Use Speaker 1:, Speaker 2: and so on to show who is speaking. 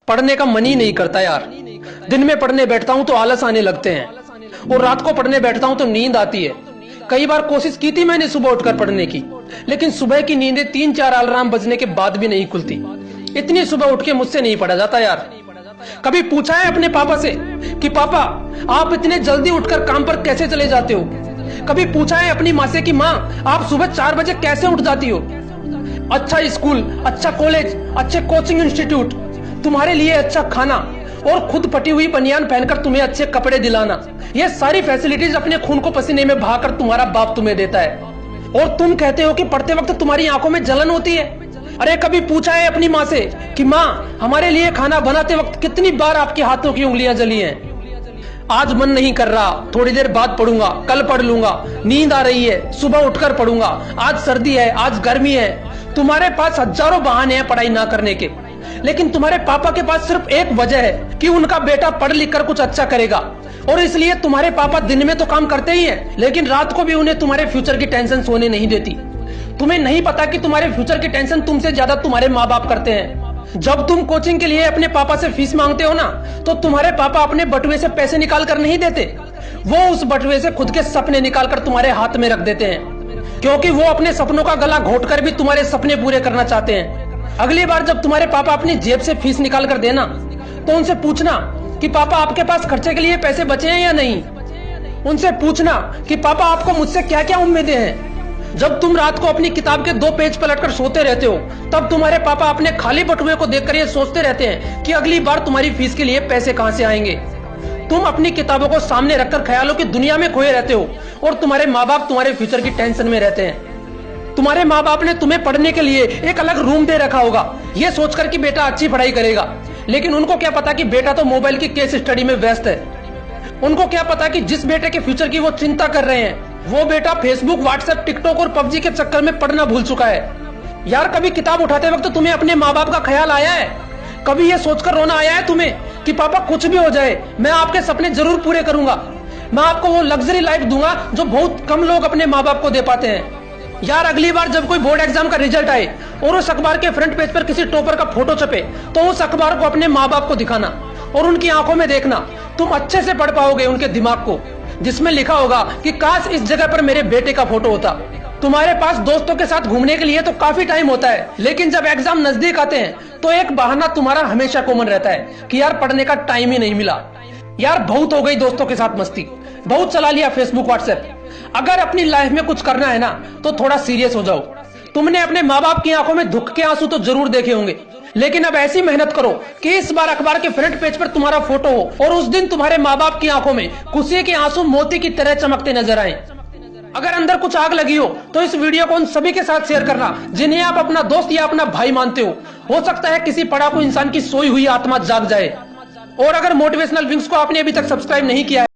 Speaker 1: पढ़ने का मन ही नहीं करता यार। दिन में पढ़ने बैठता हूं तो आलस आने लगते हैं और रात को पढ़ने बैठता हूं तो नींद आती है। कई बार कोशिश की थी मैंने सुबह उठकर पढ़ने की, लेकिन सुबह की नींदें 3-4 अलार्म बजने के बाद भी नहीं खुलती। इतनी सुबह उठ के मुझसे नहीं पढ़ा जाता यार। कभी पूछा है अपने पापा से कि पापा आप इतने जल्दी उठकर काम पर कैसे चले जाते हो? कभी पूछा है अपनी माँ से कि माँ आप सुबह 4 बजे कैसे उठ जाती हो? अच्छा स्कूल, अच्छा कॉलेज, अच्छे कोचिंग इंस्टीट्यूट, तुम्हारे लिए अच्छा खाना और खुद फटी हुई बनियान पहनकर तुम्हें अच्छे कपड़े दिलाना, ये सारी फैसिलिटीज अपने खून को पसीने में बहाकर तुम्हारा बाप तुम्हें देता है, और तुम कहते हो कि पढ़ते वक्त तुम्हारी आंखों में जलन होती है। अरे कभी पूछा है अपनी माँ से कि माँ हमारे लिए खाना बनाते वक्त कितनी बार आपके हाथों की उंगलियां जली हैं? आज मन नहीं कर रहा, थोड़ी देर बाद पढ़ूंगा, कल पढ़ लूंगा, नींद आ रही है, सुबह उठकर पढ़ूंगा, आज सर्दी है, आज गर्मी है। तुम्हारे पास हजारों बहाने हैं पढ़ाई ना करने के, लेकिन तुम्हारे पापा के पास सिर्फ एक वजह है कि उनका बेटा पढ़ लिख कर कुछ अच्छा करेगा, और इसलिए तुम्हारे पापा दिन में तो काम करते ही हैं, लेकिन रात को भी उन्हें तुम्हारे फ्यूचर की टेंशन सोने नहीं देती। तुम्हें नहीं पता कि तुम्हारे फ्यूचर की टेंशन तुमसे ज्यादा तुम्हारे माँ बाप करते हैं। जब तुम कोचिंग के लिए अपने पापा से फीस मांगते हो ना, तो तुम्हारे पापा अपने बटुए से पैसे निकाल कर नहीं देते, वो उस बटुए से खुद के सपने निकाल कर तुम्हारे हाथ में रख देते हैं, क्योंकि वो अपने सपनों का गला घोटकर भी तुम्हारे सपने पूरे करना चाहते हैं। अगली बार जब तुम्हारे पापा अपनी जेब से फीस निकाल कर देना, तो उनसे पूछना कि पापा आपके पास खर्चे के लिए पैसे बचे हैं या नहीं। उनसे पूछना कि पापा आपको मुझसे क्या क्या उम्मीदें हैं। जब तुम रात को अपनी किताब के 2 पेज पलटकर सोते रहते हो, तब तुम्हारे पापा अपने खाली बटुए को देखकर ये सोचते रहते हैं कि अगली बार तुम्हारी फीस के लिए पैसे कहां से आएंगे। तुम अपनी किताबों को सामने रखकर ख्यालों की दुनिया में खोए रहते हो, और तुम्हारे माँ बाप तुम्हारे फ्यूचर की टेंशन में रहते हैं। तुम्हारे माँ बाप ने तुम्हें पढ़ने के लिए एक अलग रूम दे रखा होगा, ये सोचकर कि बेटा अच्छी पढ़ाई करेगा, लेकिन उनको क्या पता कि बेटा तो मोबाइल की केस स्टडी में व्यस्त है। उनको क्या पता कि जिस बेटे के फ्यूचर की वो चिंता कर रहे हैं, वो बेटा फेसबुक, व्हाट्सएप, टिकटॉक और पबजी के चक्कर में पढ़ना भूल चुका है। यार कभी किताब उठाते वक्त तुम्हें अपने माँ बाप का ख्याल आया है? कभी ये सोचकर रोना आया है तुम्हें कि पापा कुछ भी हो जाए मैं आपके सपने जरूर पूरे करूंगा, मैं आपको वो लग्जरी लाइफ दूंगा जो बहुत कम लोग अपने माँ बाप को दे पाते हैं। यार अगली बार जब कोई बोर्ड एग्जाम का रिजल्ट आए और उस अखबार के फ्रंट पेज पर किसी टॉपर का फोटो छपे, तो उस अखबार को अपने माँ बाप को दिखाना और उनकी आंखों में देखना, तुम अच्छे से पढ़ पाओगे उनके दिमाग को, जिसमें लिखा होगा कि काश इस जगह पर मेरे बेटे का फोटो होता। तुम्हारे पास दोस्तों के साथ घूमने के लिए तो काफी टाइम होता है, लेकिन जब एग्जाम नजदीक आते हैं तो एक बहाना तुम्हारा हमेशा कॉमन रहता है कि यार पढ़ने का टाइम ही नहीं मिला। यार बहुत हो गई दोस्तों के साथ मस्ती, बहुत चला लिया फेसबुक, व्हाट्सएप। अगर अपनी लाइफ में कुछ करना है ना, तो थोड़ा सीरियस हो जाओ। तुमने अपने माँ बाप की आंखों में दुख के आंसू तो जरूर देखे होंगे, लेकिन अब ऐसी मेहनत करो कि इस बार अखबार के फ्रंट पेज पर तुम्हारा फोटो हो और उस दिन तुम्हारे माँ बाप की आंखों में खुशी के आंसू मोती की तरह चमकते नजर आए। अगर अंदर कुछ आग लगी हो तो इस वीडियो को उन सभी के साथ शेयर करना जिन्हें आप अपना दोस्त या अपना भाई मानते हो सकता है किसी पढ़ाकू इंसान की सोई हुई आत्मा जाग जाए। और अगर मोटिवेशनल विंग्स को आपने अभी तक सब्सक्राइब नहीं किया है